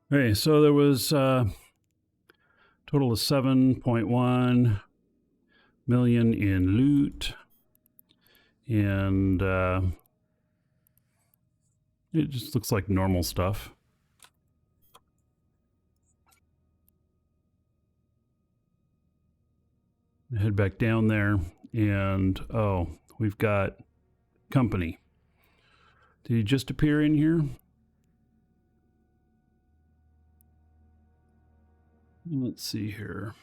Okay, so there was total of 7.1 million in loot, and it just looks like normal stuff. Head back down there, and oh, we've got company. Did he just appear in here? Let's see here.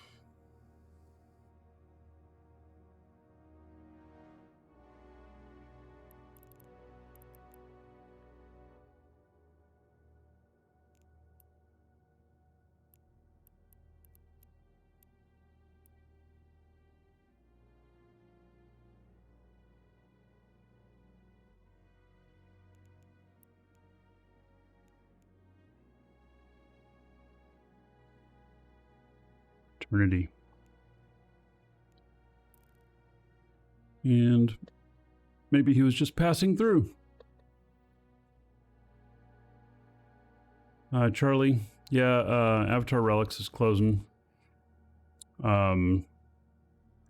Eternity. And maybe he was just passing through. Charlie, yeah, Avatar Relics is closing. I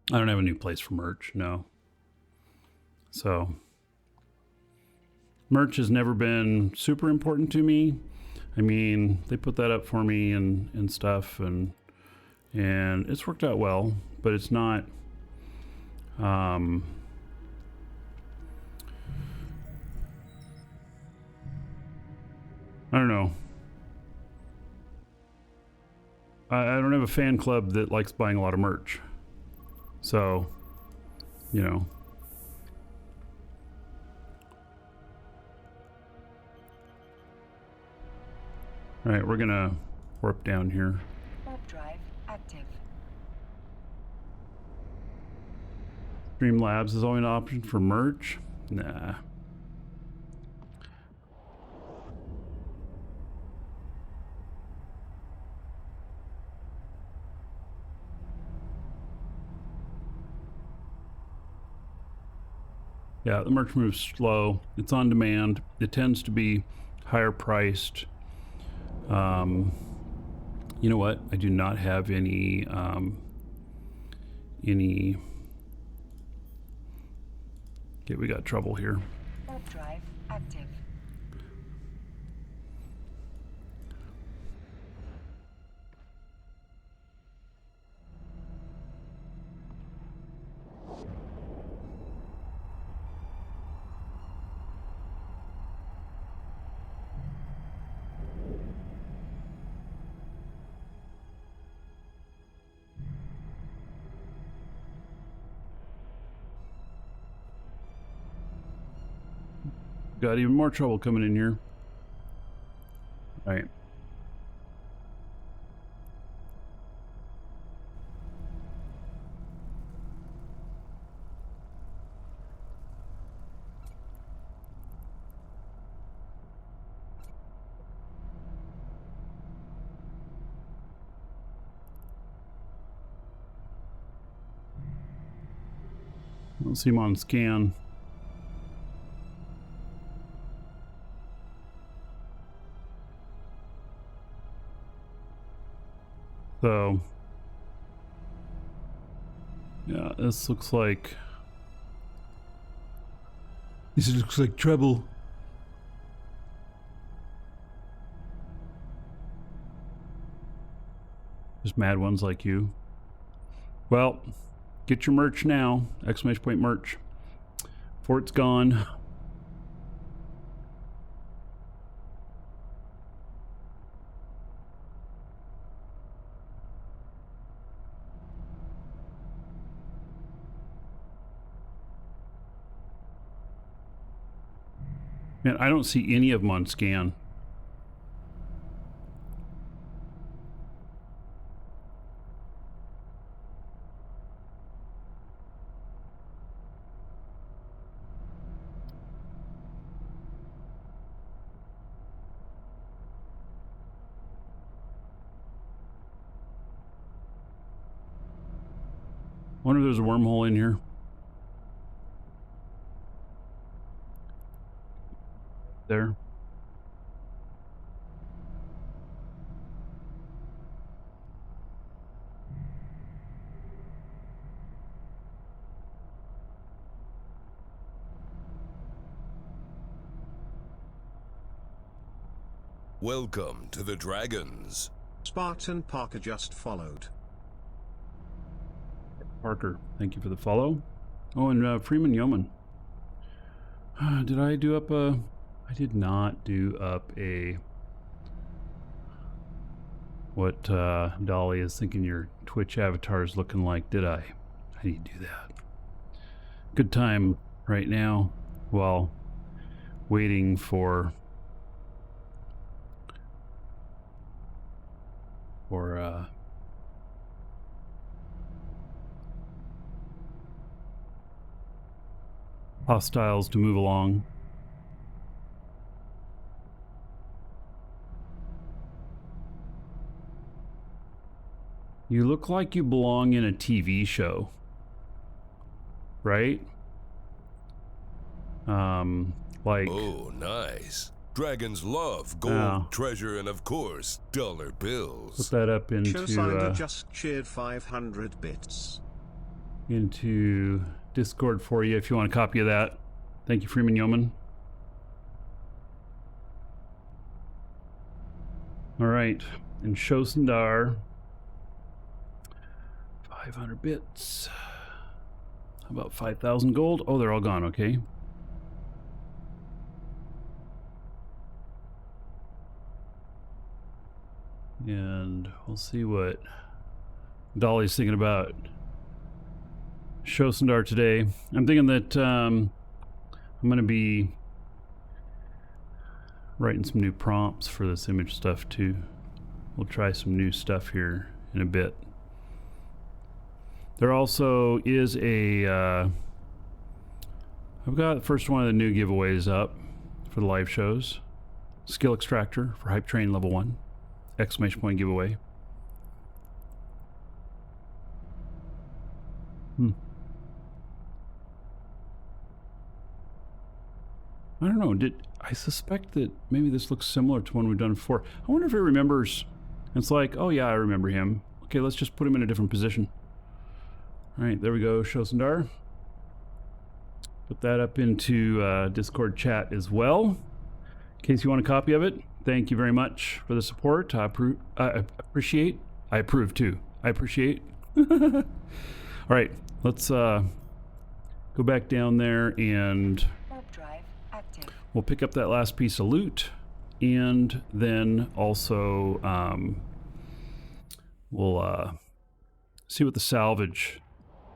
don't have a new place for merch, no. So, merch has never been super important to me. I mean, they put that up for me and stuff, and it's worked out well, but it's not, I don't know. I don't have a fan club that likes buying a lot of merch. So, you know. All right, we're gonna warp down here. Warp drive active. Streamlabs is only an option for merch? Nah. Yeah, the merch moves slow. It's on demand. It tends to be higher priced. You know what? I do not have any okay, we got trouble here. Warp drive active. Got even more trouble coming in here. All right. I don't see him on scan. So, yeah, this looks like trouble. Just mad ones like you. Well, get your merch now! Exclamation point merch. Before it's gone. Man, I don't see any of them on scan. Wonder if there's a wormhole in here. There. Welcome to the Dragons. Spartan Parker just followed. Parker, thank you for the follow. Oh, and Freeman Yeoman. Did I do up a... I did not do up a... What Dolly is thinking your Twitch avatar is looking like, did I? I need to do that. Good time right now while waiting for hostiles to move along. You look like you belong in a TV show, right? Like... Oh, nice. Dragons love gold, treasure, and of course, dollar bills. Put that up into... Showsinder just cheered 500 bits. Into Discord for you if you want a copy of that. Thank you, Freeman Yeoman. All right, and Showsindar, 500 bits. How about 5,000 gold? Oh, they're all gone, okay. And we'll see what Dolly's thinking about Showsindar today. I'm thinking that I'm going to be writing some new prompts for this image stuff too. We'll try some new stuff here in a bit. There also is a I've got the first one of the new giveaways up for the live shows. Skill extractor for Hype Train level 1. Exclamation point giveaway. I don't know, I suspect that maybe this looks similar to one we've done before. I wonder if it remembers. It's like, oh yeah, I remember him. Okay, let's just put him in a different position. All right, there we go, Showsindar. Put that up into Discord chat as well. In case you want a copy of it. Thank you very much for the support. I appreciate. I approve too. I appreciate. All right, let's go back down there and we'll pick up that last piece of loot, and then also we'll see what the salvage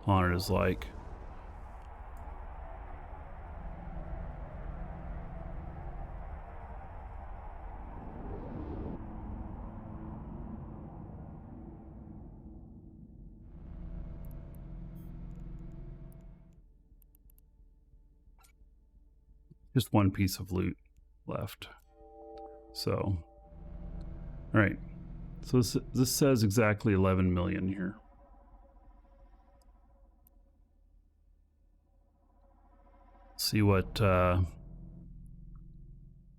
on it is like. Just one piece of loot left. So, all right. So this says exactly 11 million here. See what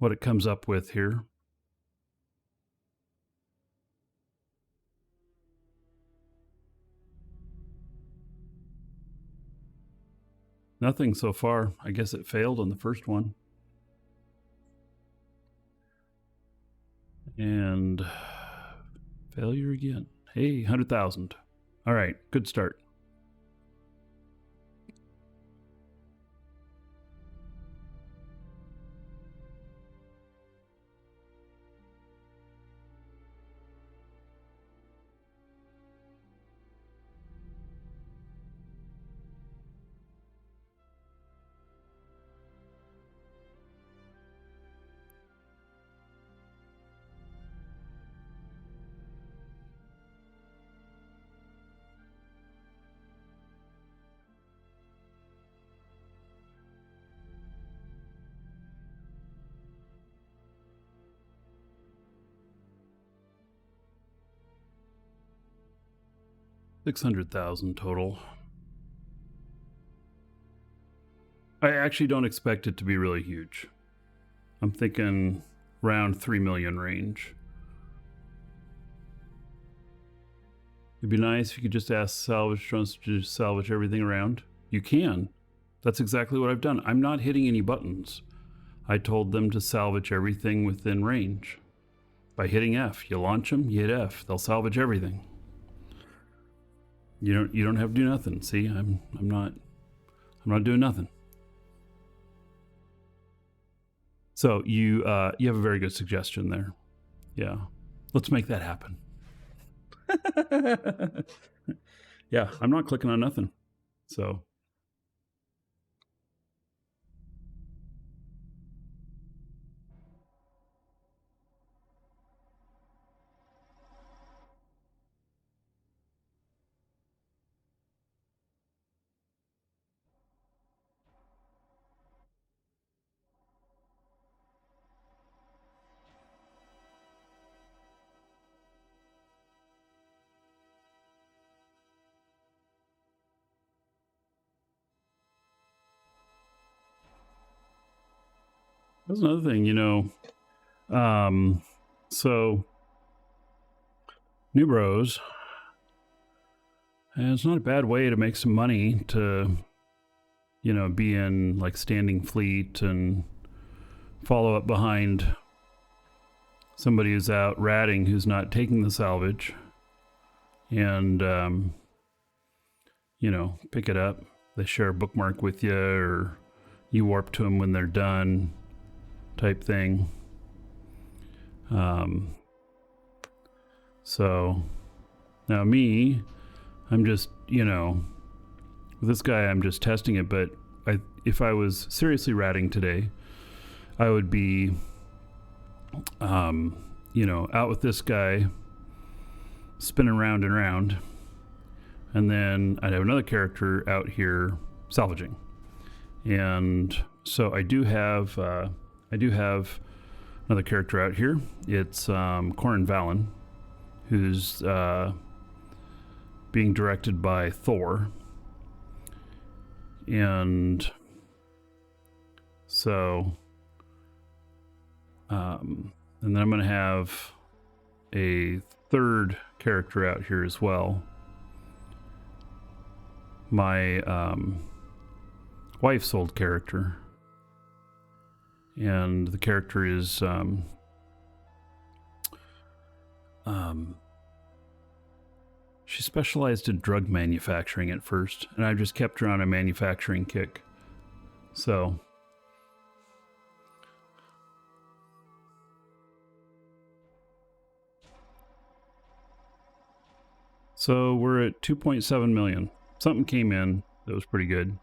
it comes up with here. Nothing so far. I guess it failed on the first one. And failure again. Hey, 100,000. All right, good start. $600,000 total. I actually don't expect it to be really huge. I'm thinking around 3 million range. It'd be nice if you could just ask salvage drones to just salvage everything around. You can. That's exactly what I've done. I'm not hitting any buttons. I told them to salvage everything within range. by hitting F. You launch them, you hit F. They'll salvage everything. You don't have to do nothing. See, I'm not doing nothing. So you have a very good suggestion there. Yeah, let's make that happen. Yeah, I'm not clicking on nothing. So. That's another thing, so New Bros, and it's not a bad way to make some money to, be in like standing fleet and follow up behind somebody who's out ratting who's not taking the salvage and, pick it up. They share a bookmark with you, or you warp to them when they're done, type thing. So now me, I'm just, with this guy, I'm just testing it, but if I was seriously ratting today, I would be, out with this guy, spinning round and round, and then I'd have another character out here salvaging. And so I do have another character out here. It's Corin Valen, who's being directed by Thor. And so, and then I'm going to have a third character out here as well. My wife's old character. And the character is she specialized in drug manufacturing at first, and I just kept her on a manufacturing kick. So we're at 2.7 million. Something came in that was pretty good.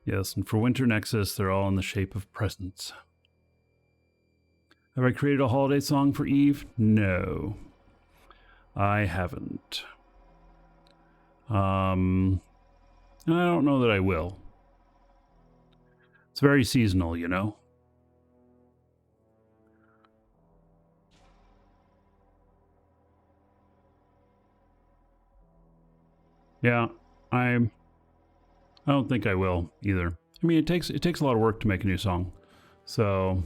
Yes, and for Winter Nexus, they're all in the shape of presents. Have I created a holiday song for Eve? No, I haven't. And I don't know that I will. It's very seasonal, Yeah, I don't think I will either. I mean, it takes a lot of work to make a new song. So,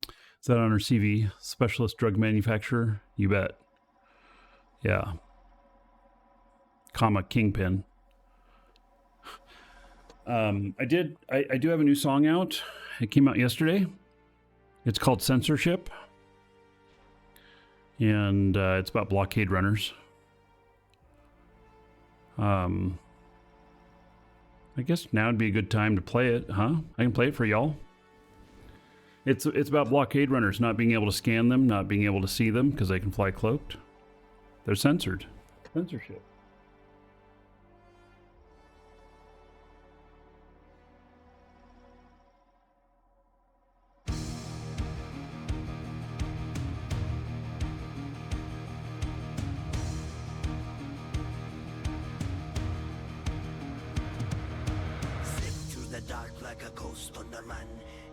is that on her CV? Specialist drug manufacturer? You bet. Yeah. Comma Kingpin. I do have a new song out. It came out yesterday. It's called Censorship. And it's about blockade runners. I guess now would be a good time to play it, huh? I can play it for y'all. It's about blockade runners not being able to scan them, not being able to see them because they can fly cloaked. They're censored. Censorship.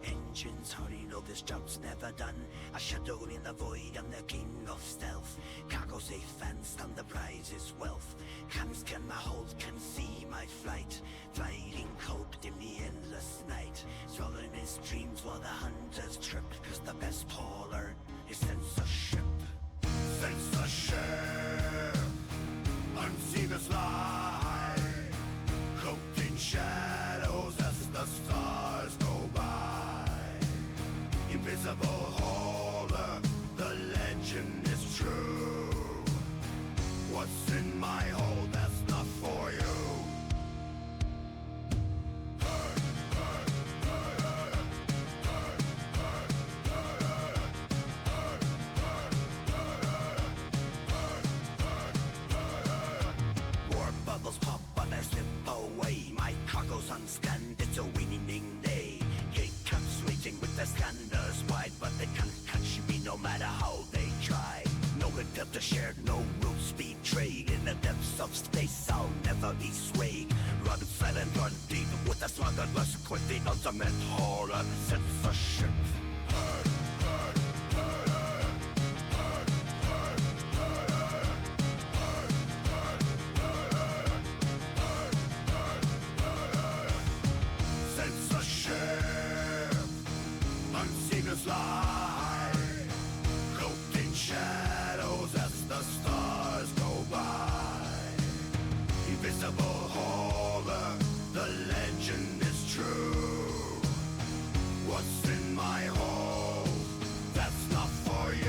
Engines hurry, no, this job's never done. A shadow in the void, I'm the king of stealth. Cargo safe fenced, and the prize is wealth. Can scan my hold, can see my flight. Gliding sun's stand, it's a winning day. K-Cups waiting with their scanners wide, but they can't catch me no matter how they try. No attempt to share, no road speed trade. In the depths of space, I'll never be swayed. Run silent, run deep, with a sluggerless quick, the ultimate horror, censorship. Unseen as light, cloaked in shadows as the stars go by. Invisible horror, the legend is true. What's in my hole? That's not for you.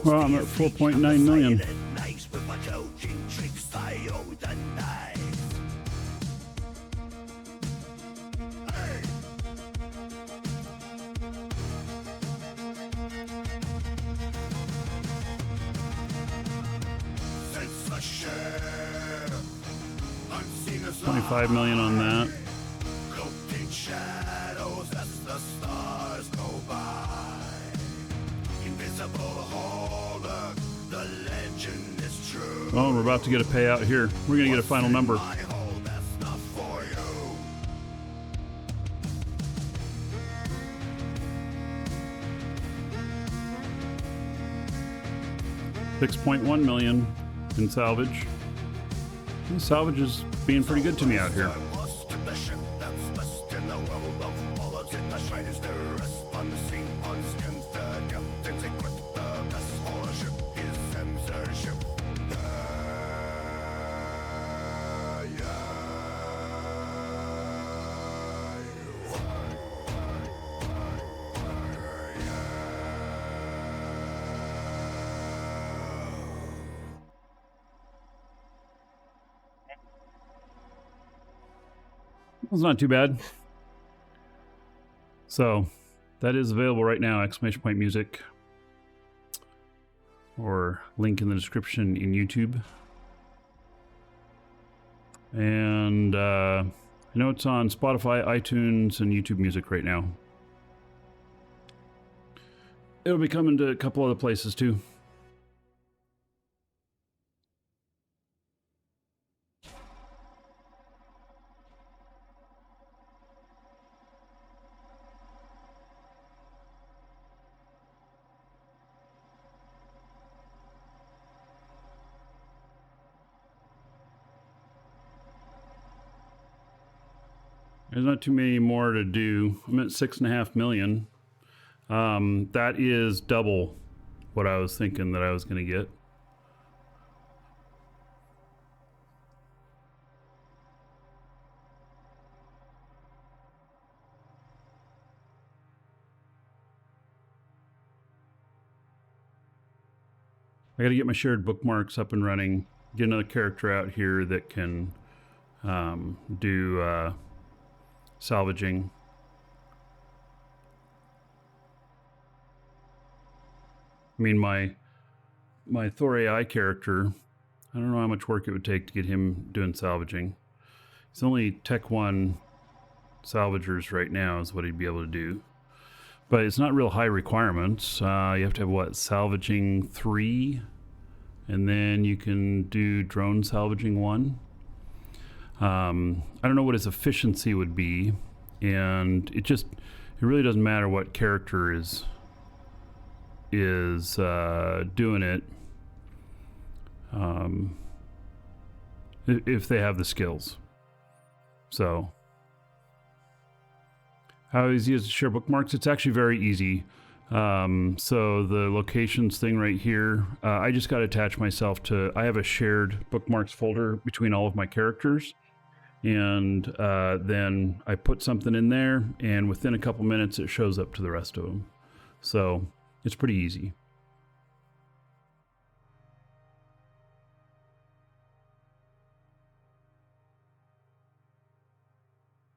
Well, I'm at 4.9 million. $25 million on that. Well, we're about to get a payout here. We're going to get a final number. $6.1 million in salvage. And salvage is being pretty good to me out here. It's not too bad. So that is available right now, exclamation point music, or link in the description in YouTube. And I know it's on Spotify, iTunes, and YouTube Music right now. It'll be coming to a couple other places too. There's not too many more to do. I'm at 6.5 million. That is double what I was thinking that I was going to get. I got to get my shared bookmarks up and running. Get another character out here that can do salvaging. I mean, my Thor AI character, I don't know how much work it would take to get him doing salvaging. It's only Tech 1 salvagers right now is what he'd be able to do. But it's not real high requirements. You have to have, what, salvaging 3? And then you can do drone salvaging 1. I don't know what his efficiency would be, and it really doesn't matter what character is doing it, if they have the skills. So how easy is it to share bookmarks? It's actually very easy. So the locations thing right here, I just got to attach myself to, I have a shared bookmarks folder between all of my characters. And then I put something in there, and within a couple minutes it shows up to the rest of them. So it's pretty easy.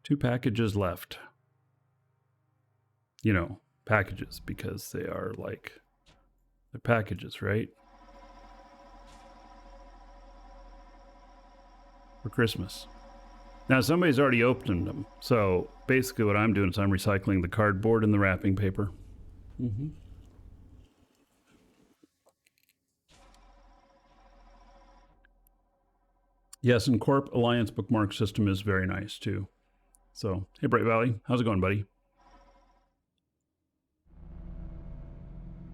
2 packages left. You know, packages, because they are like, they're packages, right? For Christmas. Now, somebody's already opened them. So basically what I'm doing is I'm recycling the cardboard and the wrapping paper. Mm-hmm. Yes, and Corp Alliance bookmark system is very nice too. So, hey Bright Valley, how's it going, buddy?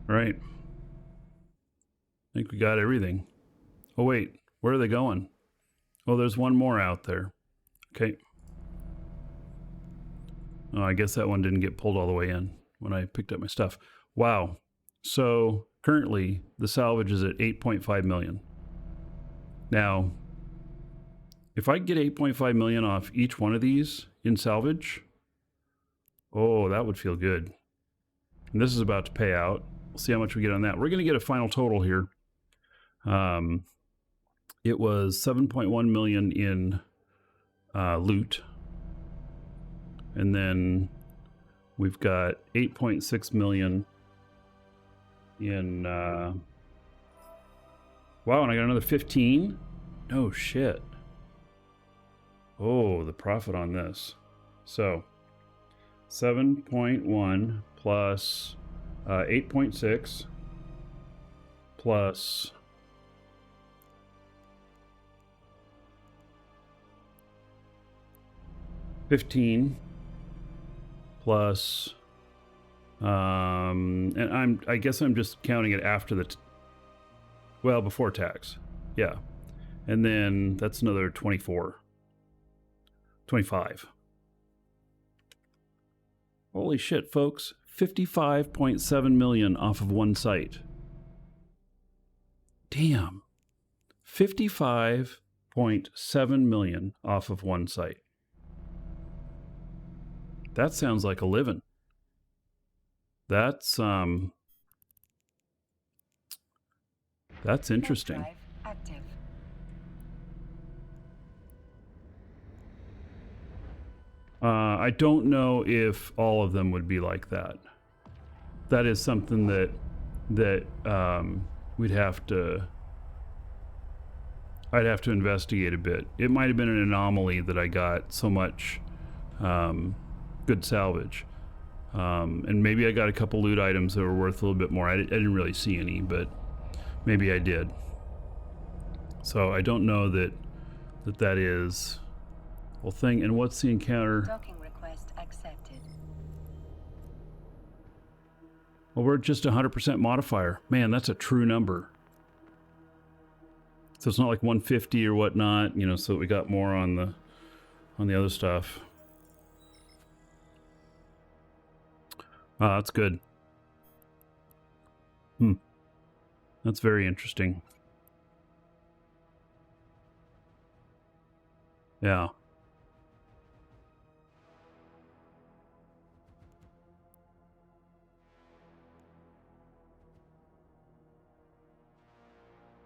All right. I think we got everything. Oh wait, where are they going? Oh, there's one more out there. Okay. Oh, I guess that one didn't get pulled all the way in when I picked up my stuff. Wow. So currently the salvage is at 8.5 million. Now, if I get 8.5 million off each one of these in salvage, oh, that would feel good. And this is about to pay out. We'll see how much we get on that. We're going to get a final total here. It was 7.1 million in loot. And then we've got 8.6 million in wow, and I got another 15. No shit. Oh, the profit on this. So 7.1 plus 8.6 plus 15 plus and I guess I'm just counting it after the well, before tax. Yeah. And then that's another 25. Holy shit, folks. 55.7 million off of one site. Damn. 55.7 million off of one site. That sounds like a living. That's interesting. Drive active. I don't know if all of them would be like that. That is something that we'd have to. I'd have to investigate a bit. It might have been an anomaly that I got so much good salvage, and maybe I got a couple loot items that were worth a little bit more. I didn't really see any, but maybe I did. So I don't know that is whole thing. And what's the encounter? Docking request accepted. Well, we're just 100% modifier. Man, that's a true number. So it's not like 150 or whatnot, you know, so we got more on the other stuff. That's good. That's very interesting. Yeah.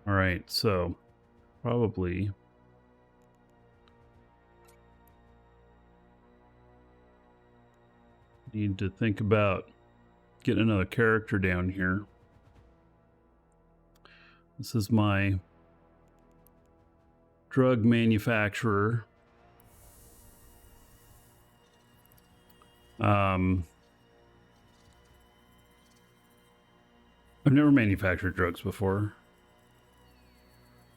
All right, so probably need to think about getting another character down here. This is my drug manufacturer. I've never manufactured drugs before.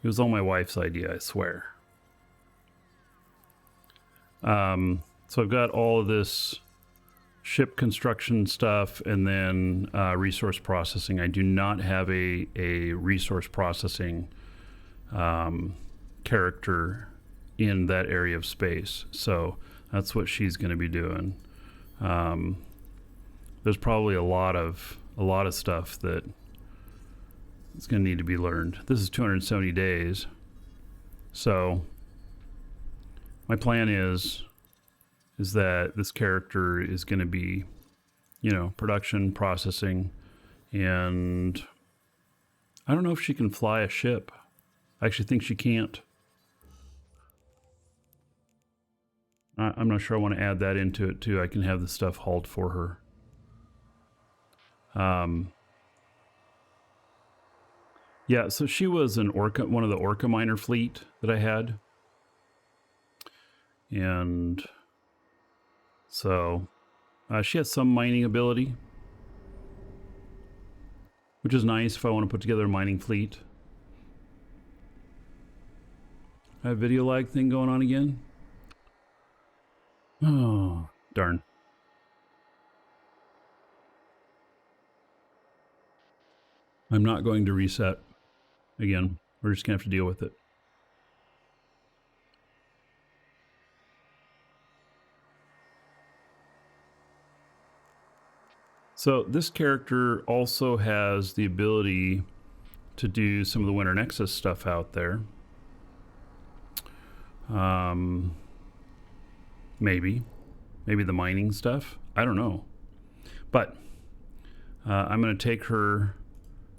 It was all my wife's idea, I swear. So I've got all of this ship construction stuff and then resource processing. I do not have a resource processing character in that area of space. So that's what she's going to be doing. There's probably a lot of stuff that it's going to need to be learned. This is 270 days. So my plan is that this character is going to be, you know, production, processing, and I don't know if she can fly a ship. I actually think she can't. I'm not sure I want to add that into it too. I can have the stuff hauled for her. Yeah, so she was an orca, one of the orca miner fleet that I had. And so she has some mining ability, which is nice if I want to put together a mining fleet. I have video lag thing going on again. Oh, darn. I'm not going to reset again. We're just going to have to deal with it. So this character also has the ability to do some of the Winter Nexus stuff out there. Maybe the mining stuff. I don't know. But I'm going to take her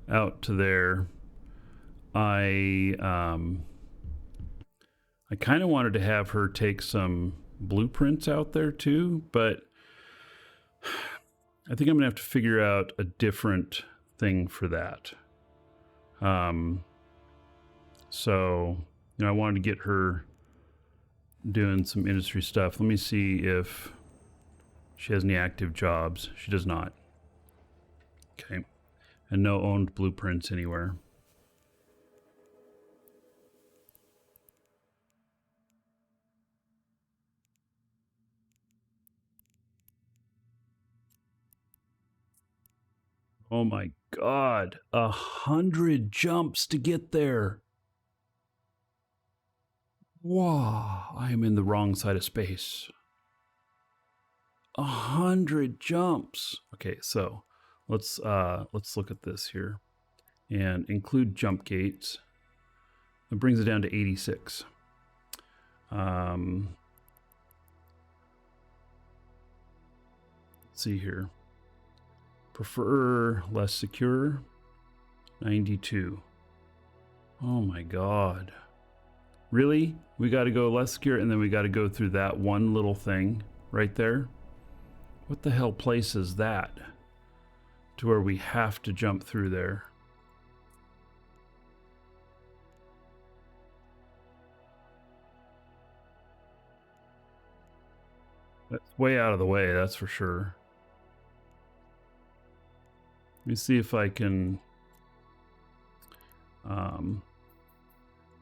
out to there. I kind of wanted to have her take some blueprints out there too, but I think I'm going to have to figure out a different thing for that. So, you know, I wanted to get her doing some industry stuff. Let me see if she has any active jobs. She does not. Okay. And no owned blueprints anywhere. Oh my God, 100 jumps to get there. Wow, I am in the wrong side of space. 100 jumps. Okay, so let's look at this here and include jump gates. It brings it down to 86. Let's see here. Prefer less secure, 92. Oh my God. Really? We got to go less secure and then we got to go through that one little thing right there? What the hell place is that to where we have to jump through there? That's way out of the way, that's for sure. Let me see if I can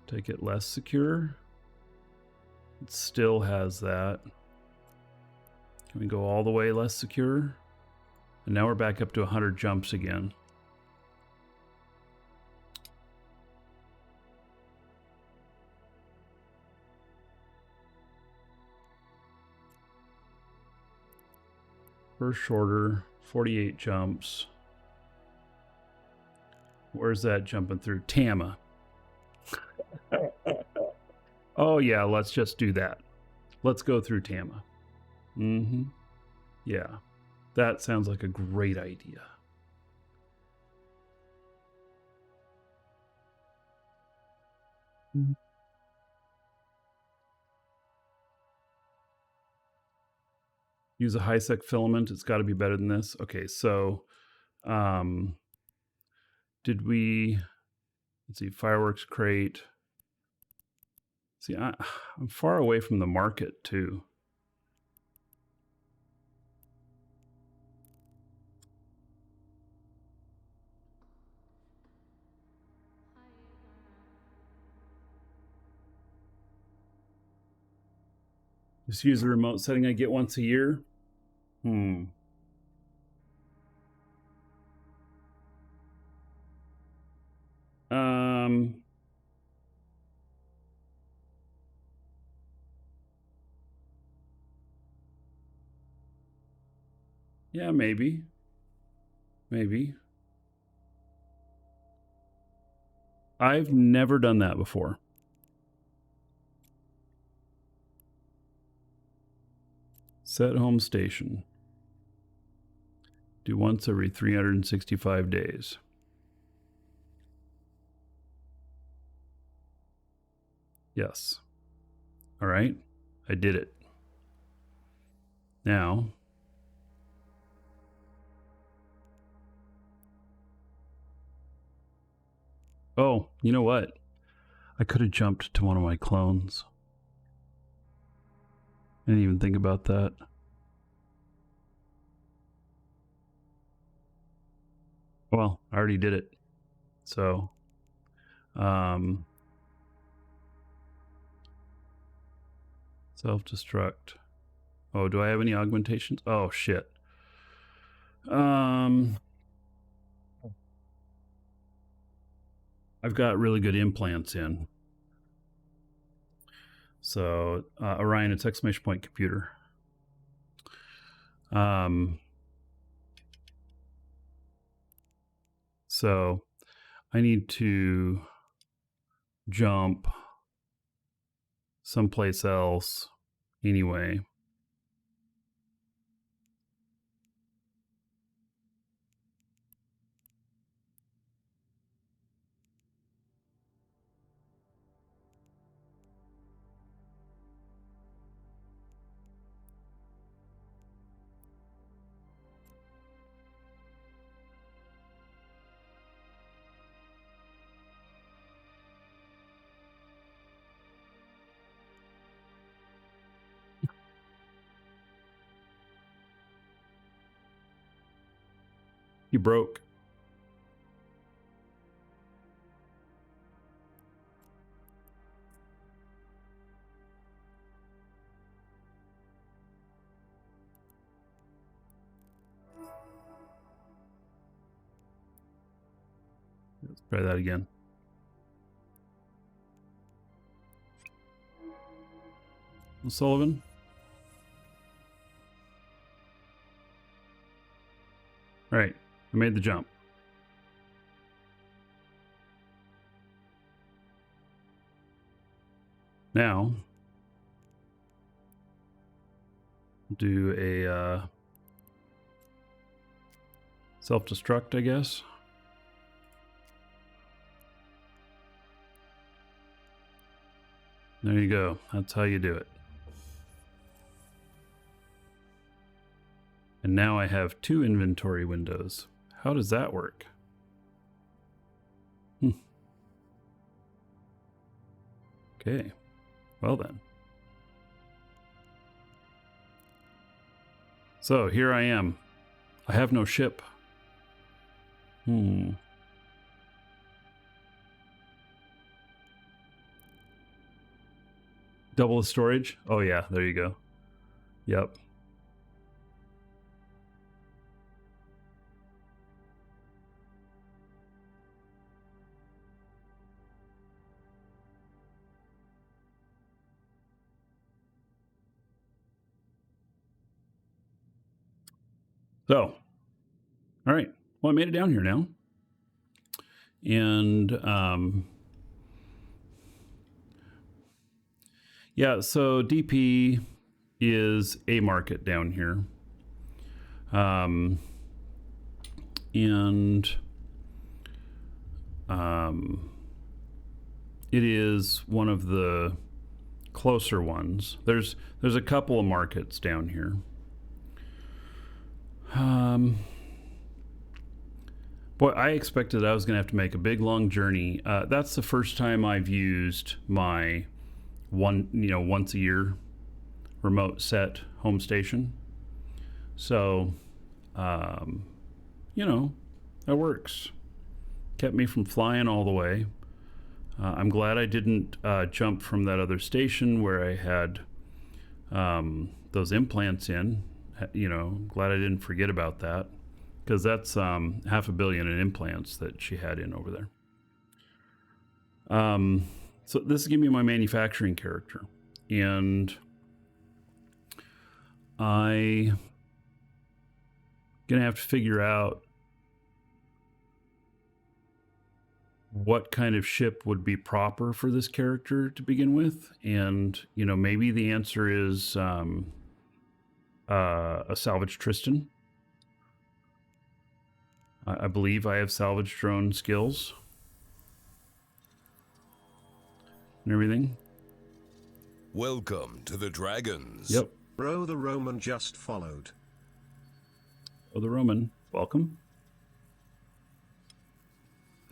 take it less secure. It still has that. Can we go all the way less secure? And now we're back up to 100 jumps again. First shorter, 48 jumps. Where's that jumping through? Tama. Oh yeah, let's just do that. Let's go through Tama. Yeah, that sounds like a great idea. Use a high-sec filament. It's got to be better than this. Okay, so did we... Let's see, fireworks crate. See, I'm far away from the market, too. Just use the remote setting I get once a year? Yeah, maybe. Maybe. I've never done that before. Set home station. Do once every 365 days. Yes. All right. I did it. Now, oh, you know what? I could have jumped to one of my clones. I didn't even think about that. Well, I already did it. So, self-destruct. Oh, do I have any augmentations? Oh, shit. I've got really good implants in. So, Orion, it's exclamation point computer. So I need to jump someplace else anyway. He broke. Let's try that again. Sullivan. All right, I made the jump. Now, do a self-destruct, I guess. There you go. That's how you do it. And now I have 2 inventory windows. How does that work? Okay. Well then. So here I am. I have no ship. Double the storage? Oh yeah, there you go. Yep. So, all right. Well, I made it down here now. And, yeah, so DP is a market down here. It is one of the closer ones. There's a couple of markets down here. Boy, I expected I was going to have to make a big long journey. That's the first time I've used my once a year remote set home station. So, that works. Kept me from flying all the way. I'm glad I didn't jump from that other station where I had those implants in. Glad I didn't forget about that, because that's $500 million in implants that she had in over there. So this is giving me my manufacturing character, and I'm gonna have to figure out what kind of ship would be proper for this character to begin with. And maybe the answer is a salvage Tristan. I believe I have salvage drone skills and everything. Welcome to the Dragons. Yep. Bro the Roman just followed. Oh, the Roman, welcome.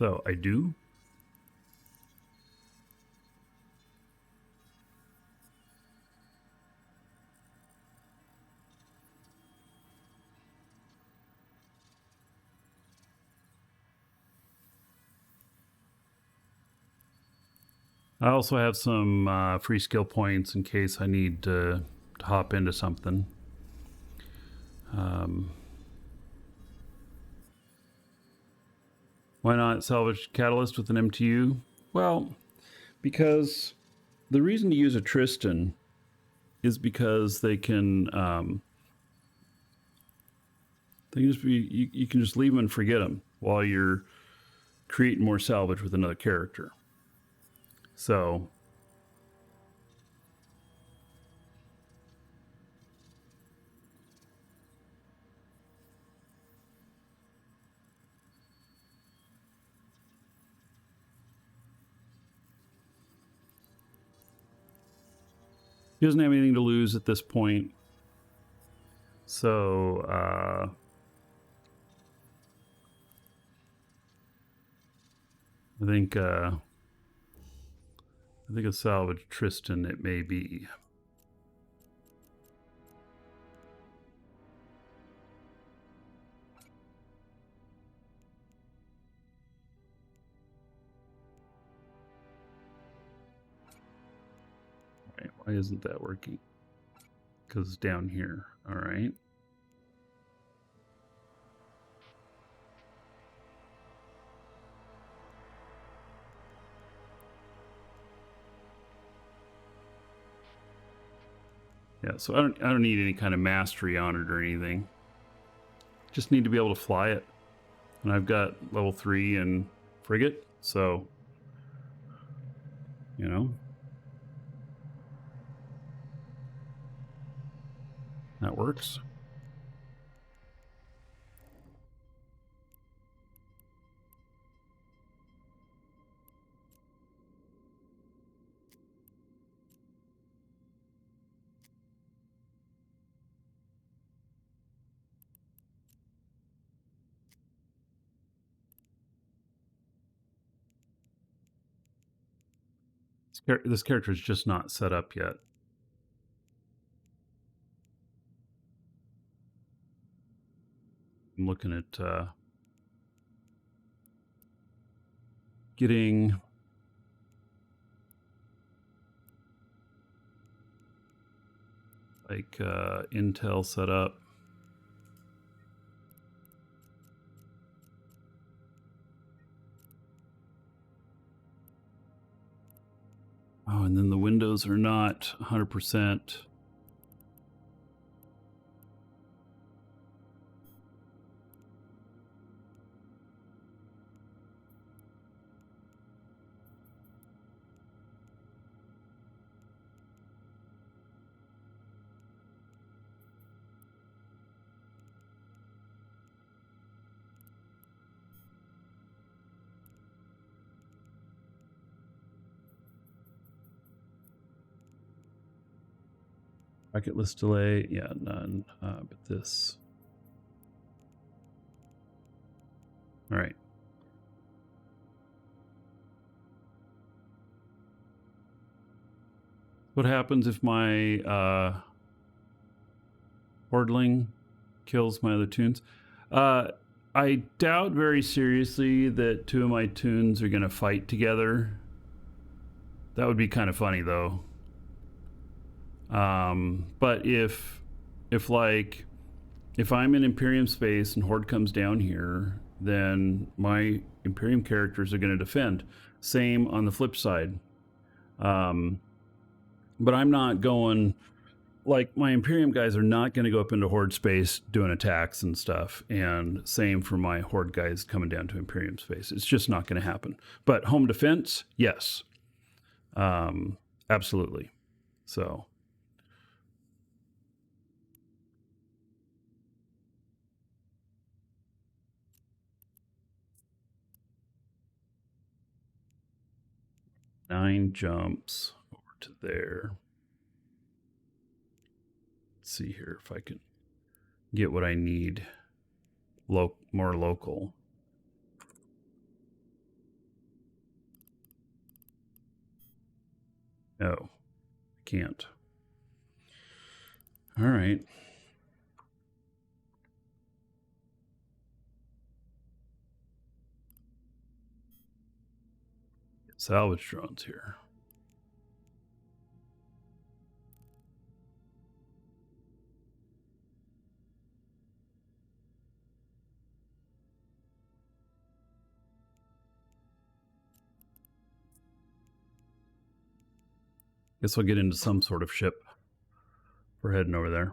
So I do. I also have some free skill points in case I need to hop into something. Why not salvage catalyst with an MTU? Well, because the reason to use a Tristan is because they can just be you can just leave them and forget them while you're creating more salvage with another character. So he doesn't have anything to lose at this point. So I think a salvage Tristan it may be. Right, why isn't that working? Because it's down here. All right. Yeah, so I don't need any kind of mastery on it or anything. Just need to be able to fly it. And I've got level 3 in frigate, so you know. That works. This character is just not set up yet. I'm looking at getting like intel set up. Oh, and then the windows are not 100%. Bucket list delay, yeah, none. But this. All right. What happens if my Hordling kills my other tunes? I doubt very seriously that 2 of my tunes are going to fight together. That would be kind of funny, though. But if I'm in Imperium space and Horde comes down here, then my Imperium characters are going to defend. Same on the flip side. But I'm not going, like, my Imperium guys are not going to go up into Horde space doing attacks and stuff. And same for my Horde guys coming down to Imperium space. It's just not going to happen. But home defense, yes. Absolutely. So. Nine jumps over to there. Let's see here if I can get what I need. More local. No, I can't. All right. Salvage drones here. Guess I'll get into some sort of ship for heading over there.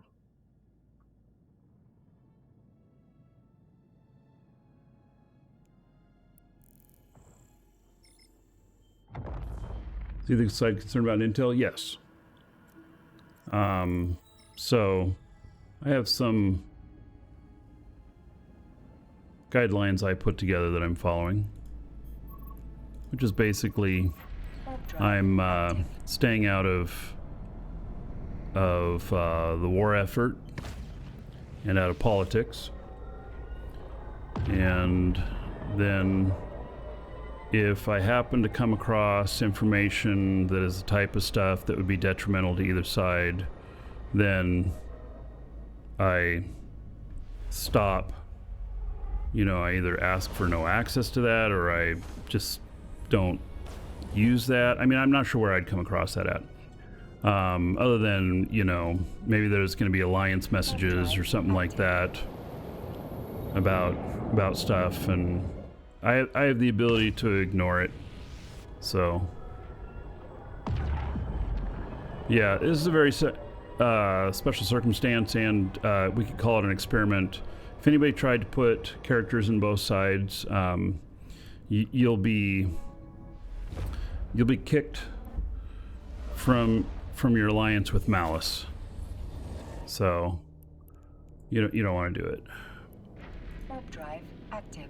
Do you think side concerned about Intel? Yes. So I have some guidelines I put together that I'm following, which is basically I'm staying out of the war effort and out of politics, and then if I happen to come across information that is the type of stuff that would be detrimental to either side, then I stop. You know, I either ask for no access to that or I just don't use that. I mean, I'm not sure where I'd come across that at. Other than, you know, maybe there's going to be alliance messages or something like that about stuff, and I have the ability to ignore it. So yeah, this is a very special circumstance, and we could call it an experiment. If anybody tried to put characters in both sides, you'll be kicked from your alliance with malice. So you don't want to do it. Warp drive active.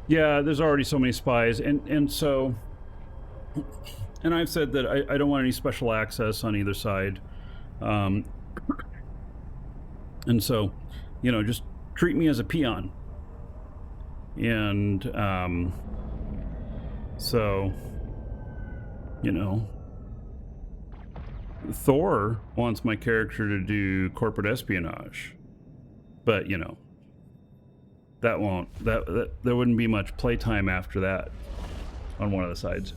Yeah, there's already so many spies, and so, and I've said that I don't want any special access on either side, and so, you know, just treat me as a peon, and so, you know, Thor wants my character to do corporate espionage, but you know, there wouldn't be much playtime after that on one of the sides.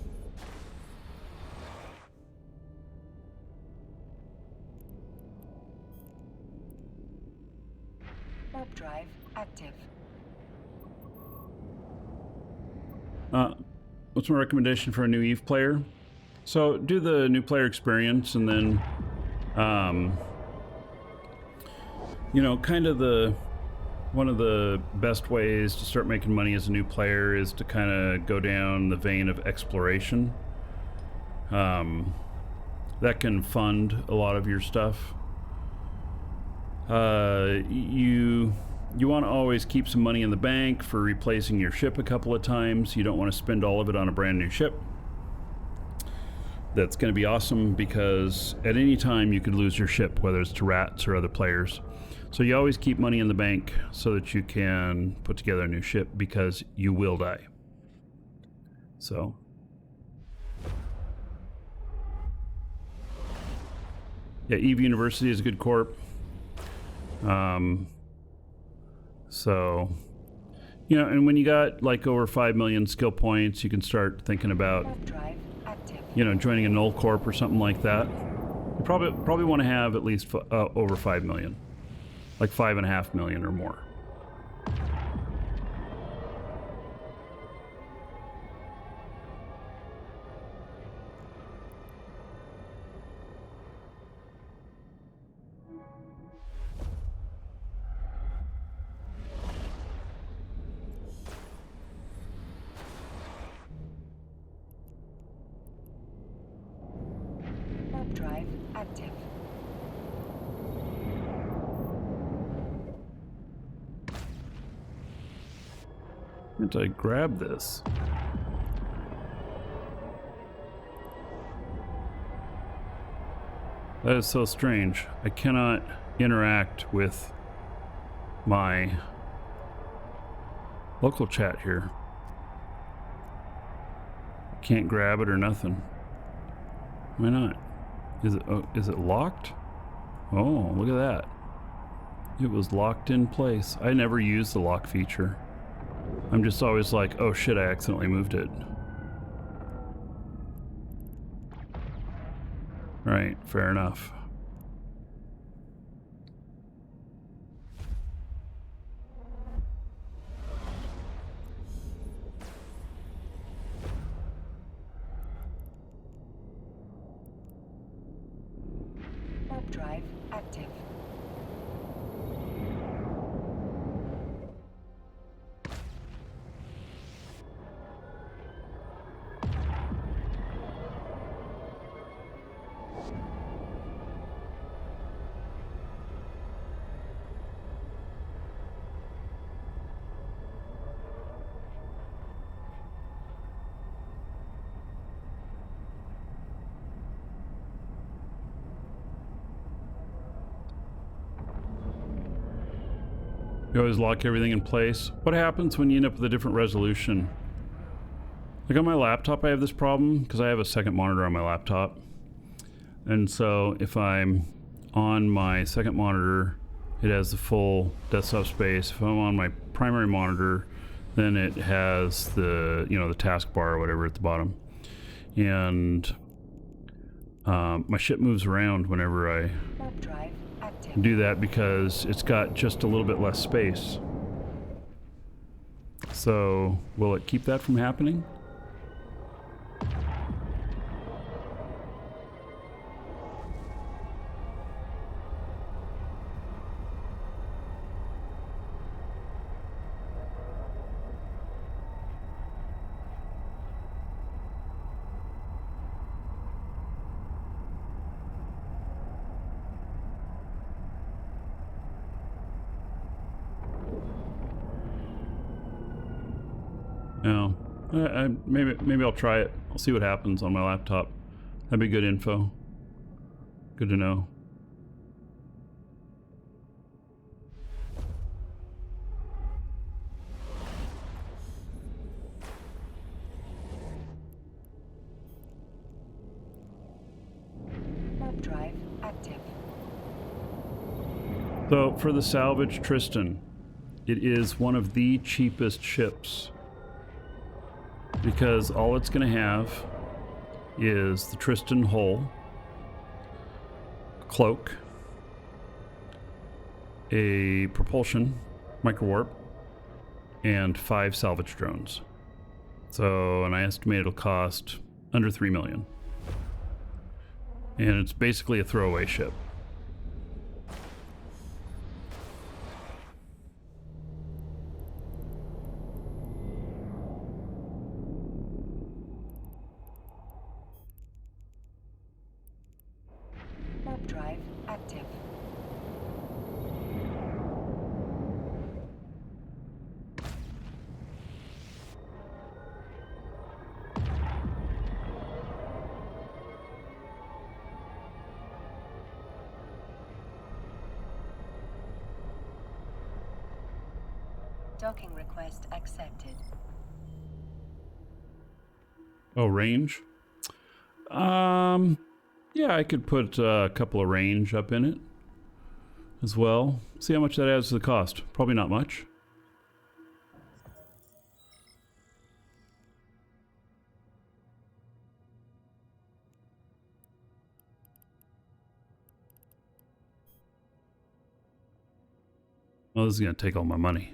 Warp drive active. What's my recommendation for a new EVE player? So do the new player experience, and then, you know, kind of one of the best ways to start making money as a new player is to kind of go down the vein of exploration. That can fund a lot of your stuff. You want to always keep some money in the bank for replacing your ship a couple of times. You don't want to spend all of it on a brand new ship. That's going to be awesome, because at any time you could lose your ship, whether it's to rats or other players. So you always keep money in the bank so that you can put together a new ship, because you will die. So yeah, EVE University is a good corp. So, you know, and when you got like over 5 million skill points, you can start thinking about, Warp drive active. you know, joining a null corp or something like that. You probably want to have at least over 5 million. Like 5.5 million or more. Warp drive active. Can't I grab this? That is so strange. I cannot interact with my local chat here. Can't grab it or nothing. Why not? Is it locked? Oh, look at that. It was locked in place. I never used the lock feature. I'm just always like, oh shit, I accidentally moved it. Right, fair enough. Warp drive active. You always lock everything in place. What happens when you end up with a different resolution? Like on my laptop, I have this problem because I have a second monitor on my laptop. And so if I'm on my second monitor, it has the full desktop space. If I'm on my primary monitor, then it has the, you know, the taskbar or whatever at the bottom. And my shit moves around whenever I Warp drive active. do that because it's got just a little bit less space. So will it keep that from happening? No. Maybe I'll try it. I'll see what happens on my laptop. That'd be good info. Good to know. Warp drive active. So for the salvage Tristan, it is one of the cheapest ships because all it's going to have is the Tristan hull, cloak, a propulsion microwarp, and 5 salvage drones. So, and I estimate it'll cost under 3 million. And it's basically a throwaway ship. Warp drive active. Docking request accepted. Oh, range? Yeah, I could put a couple of range up in it as well. See how much that adds to the cost. Probably not much. Well, this is going to take all my money.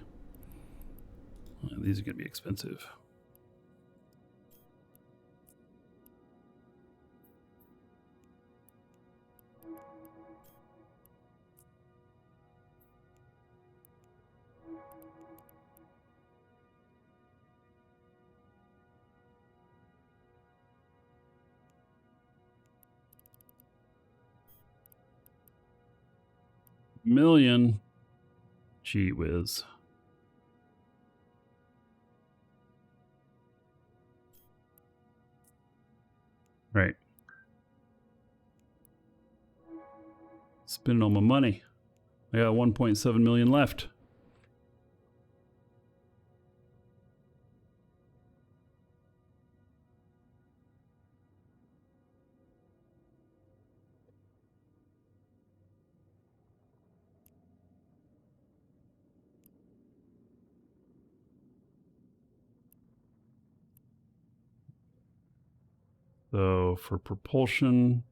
These are going to be expensive. million. Gee whiz. Right. Spending all my money. I got 1.7 million left. So for propulsion,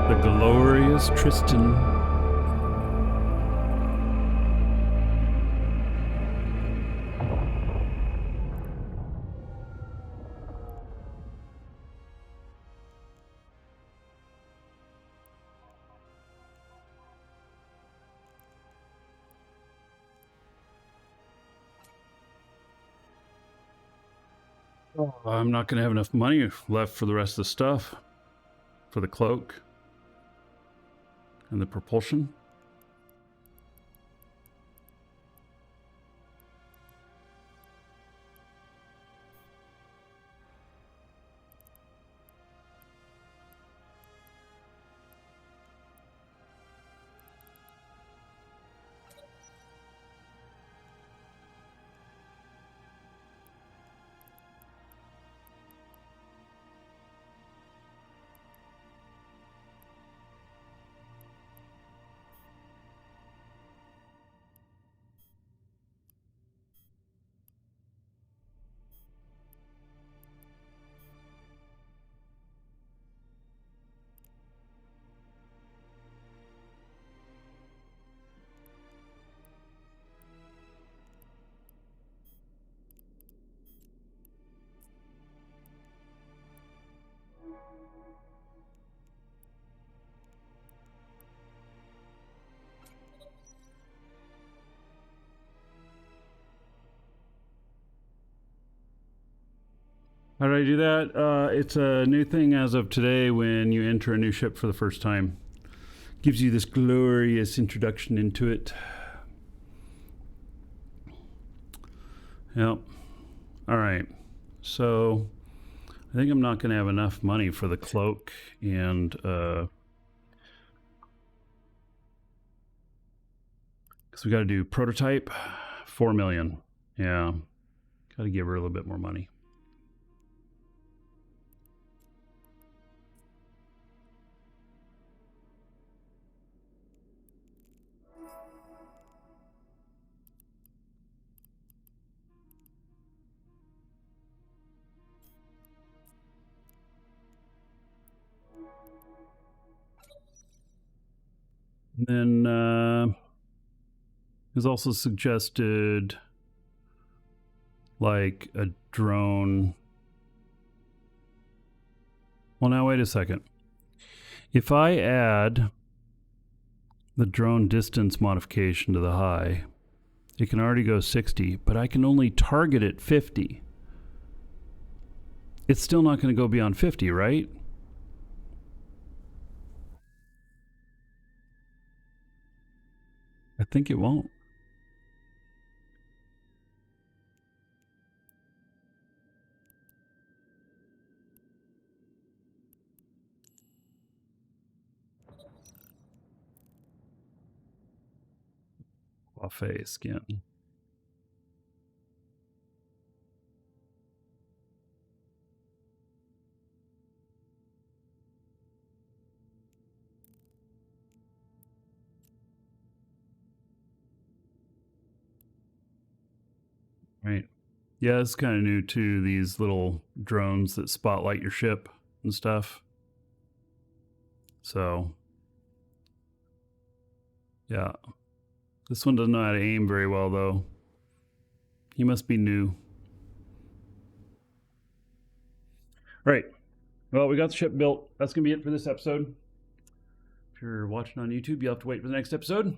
the glorious Tristan. Oh, I'm not going to have enough money left for the rest of the stuff. For the cloak. And the propulsion. How do I do that? It's a new thing as of today when you enter a new ship for the first time. Gives you this glorious introduction into it. Yep. All right. So I think I'm not going to have enough money for the cloak and because we got to do prototype 4 million. Yeah. Got to give her a little bit more money. Then has also suggested like a drone. Well, now wait a second. If I add the drone distance modification to the high, it can already go 60, but I can only target it 50. It's still not going to go beyond 50, right? I think it won't. Buffet skin. Right. Yeah, it's kind of new too, these little drones that spotlight your ship and stuff. So, yeah. This one doesn't know how to aim very well, though. He must be new. All right. Well, we got the ship built. That's going to be it for this episode. If you're watching on YouTube, you'll have to wait for the next episode.